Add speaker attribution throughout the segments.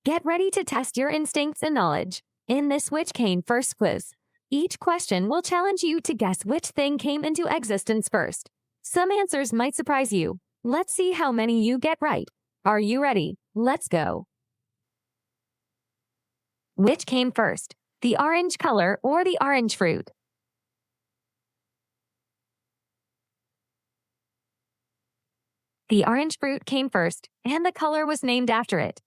Speaker 1: Get ready to test your instincts and knowledge. In this Which Came First quiz, each question will challenge you to guess which thing came into existence first. Some answers might surprise you. Let's see how many you get right. Are you ready? Let's go. Which came first, the orange color or the orange fruit? The orange fruit came first, and the color was named after it.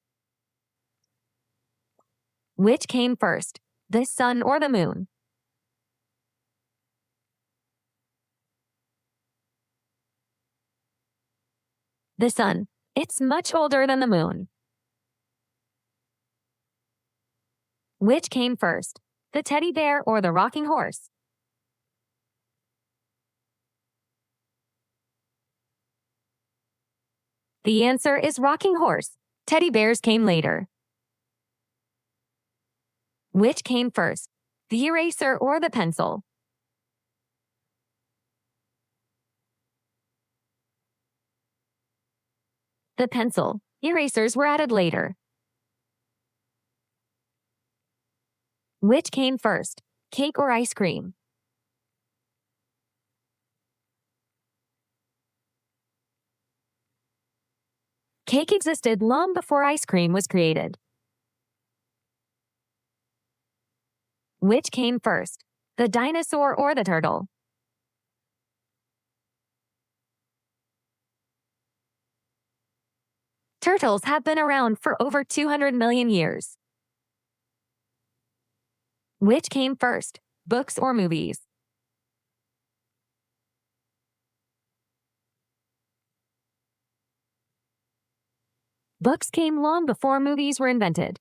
Speaker 1: Which came first, the sun or the moon? The sun. It's much older than the moon. Which came first, the teddy bear or the rocking horse? The answer is rocking horse. Teddy bears came later. Which came first, the eraser or the pencil? The pencil. Erasers were added later. Which came first, cake or ice cream? Cake existed long before ice cream was created. Which came first, the dinosaur or the turtle? Turtles have been around for over 200 million years. Which came first, books or movies? Books came long before movies were invented.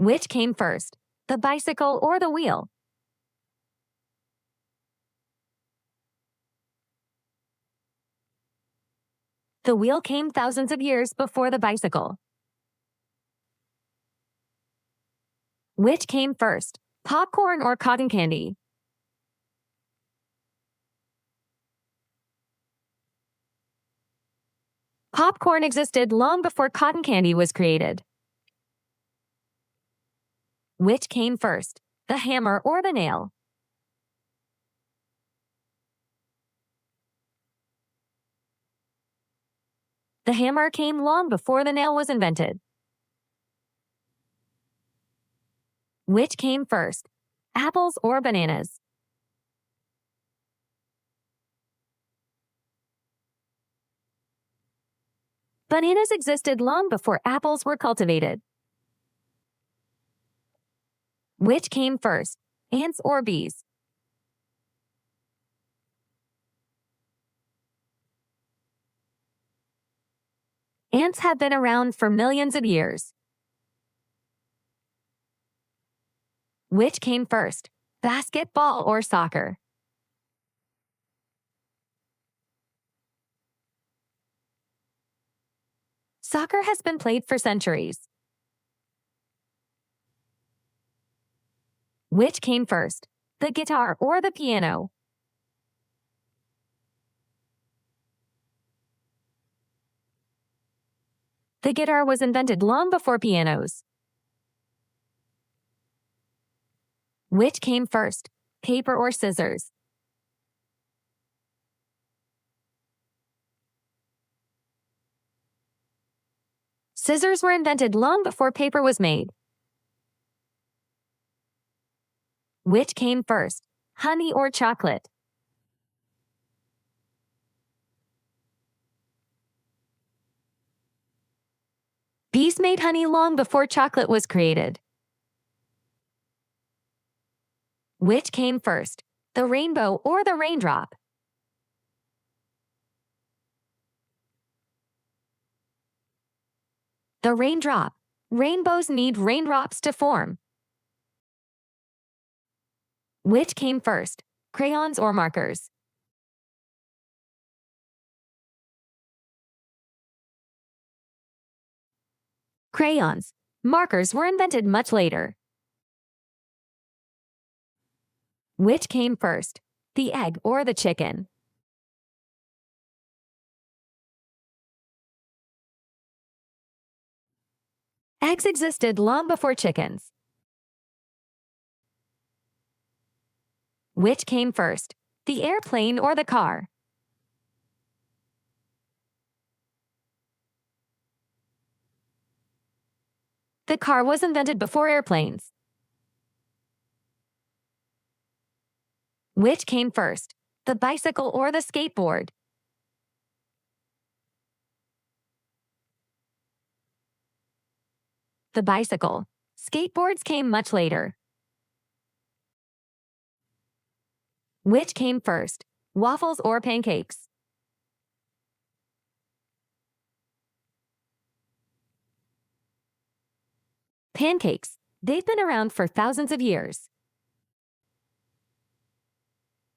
Speaker 1: Which came first, the bicycle or the wheel? The wheel came thousands of years before the bicycle. Which came first, popcorn or cotton candy? Popcorn existed long before cotton candy was created. Which came first, the hammer or the nail? The hammer came long before the nail was invented. Which came first, apples or bananas? Bananas existed long before apples were cultivated. Which came first, ants or bees? Ants have been around for millions of years. Which came first, basketball or soccer? Soccer has been played for centuries. Which came first, the guitar or the piano? The guitar was invented long before pianos. Which came first, paper or scissors? Scissors were invented long before paper was made. Which came first, honey or chocolate? Bees made honey long before chocolate was created. Which came first, the rainbow or the raindrop? The raindrop. Rainbows need raindrops to form. Which came first, crayons or markers? Crayons. Markers were invented much later. Which came first, the egg or the chicken? Eggs existed long before chickens. Which came first, the airplane or the car? The car was invented before airplanes. Which came first, the bicycle or the skateboard? The bicycle. Skateboards came much later. Which came first, waffles or pancakes? Pancakes. They've been around for thousands of years.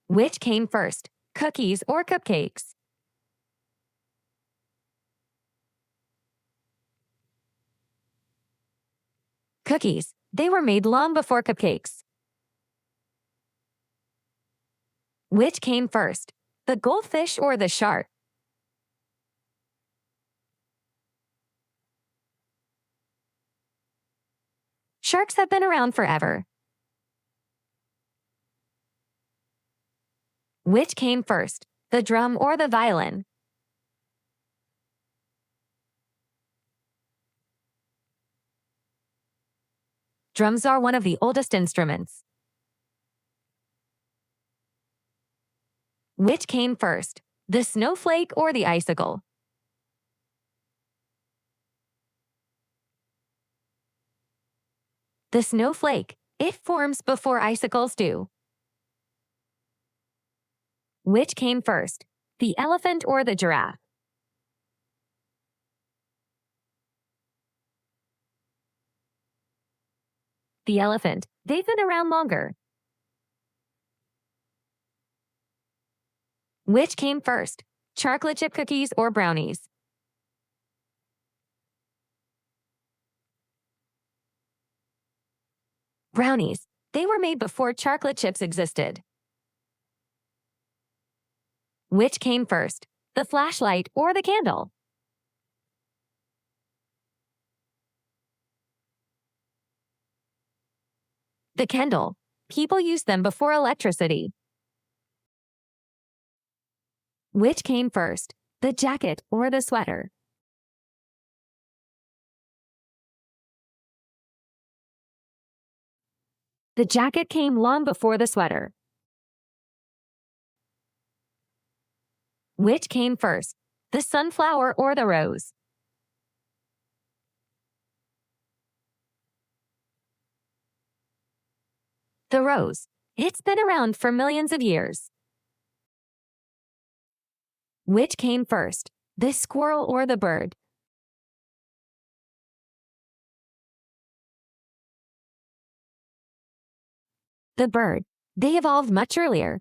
Speaker 1: Which came first, cookies or cupcakes? Cookies. They were made long before cupcakes. Which came first, the goldfish or the shark? Sharks have been around forever. Which came first, the drum or the violin? Drums are one of the oldest instruments. Which came first, the snowflake or the icicle? The snowflake. It forms before icicles do. Which came first, the elephant or the giraffe? The elephant. They've been around longer. Which came first, chocolate chip cookies or brownies? Brownies. They were made before chocolate chips existed. Which came first, the flashlight or the candle? The candle. People used them before electricity. Which came first, the jacket or the sweater? The jacket came long before the sweater. Which came first, the sunflower or the rose? The rose. It's been around for millions of years. Which came first, the squirrel or the bird? The bird. They evolved much earlier.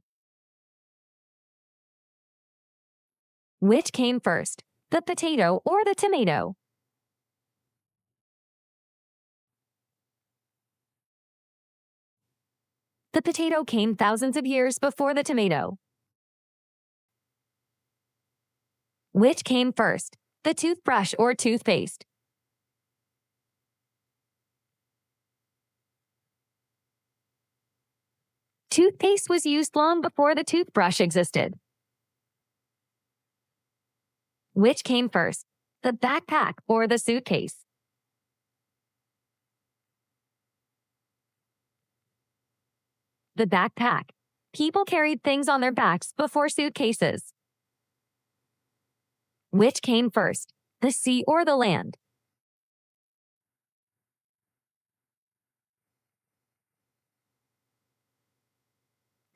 Speaker 1: Which came first, the potato or the tomato? The potato came thousands of years before the tomato. Which came first, the toothbrush or toothpaste? Toothpaste was used long before the toothbrush existed. Which came first, the backpack or the suitcase? The backpack. People carried things on their backs before suitcases. Which came first, the sea or the land?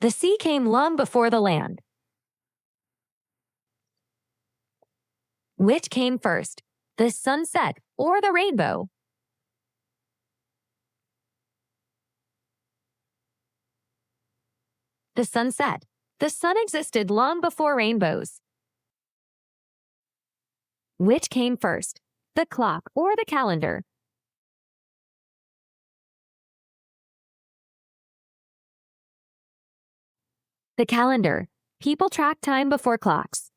Speaker 1: The sea came long before the land. Which came first, the sunset or the rainbow? The sunset. The sun existed long before rainbows. Which came first, the clock or the calendar? The calendar. People track time before clocks.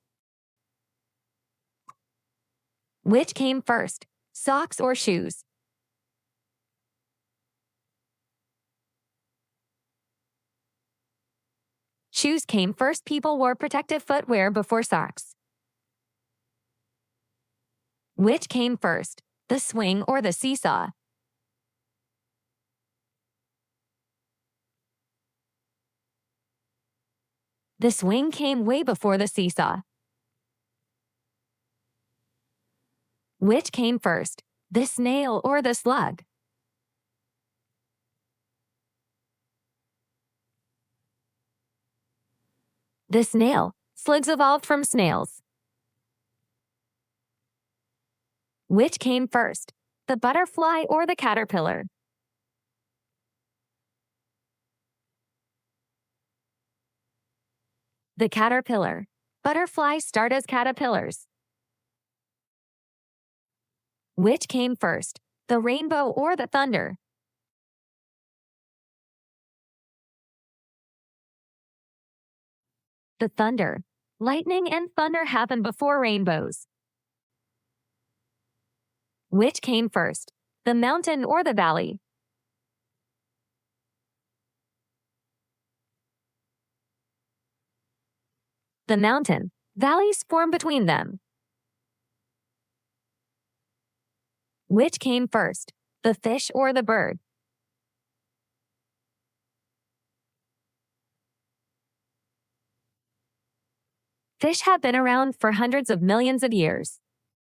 Speaker 1: Which came first, socks or shoes? Shoes came first. People wore protective footwear before socks. Which came first, the swing or the seesaw? The swing came way before the seesaw. Which came first, the snail or the slug? The snail. Slugs evolved from snails. Which came first, the butterfly or the caterpillar? The caterpillar. Butterflies start as caterpillars. Which came first, the rainbow or the thunder? The thunder. Lightning and thunder happen before rainbows. Which came first, the mountain or the valley? The mountain. Valleys form between them. Which came first, the fish or the bird? Fish have been around for hundreds of millions of years.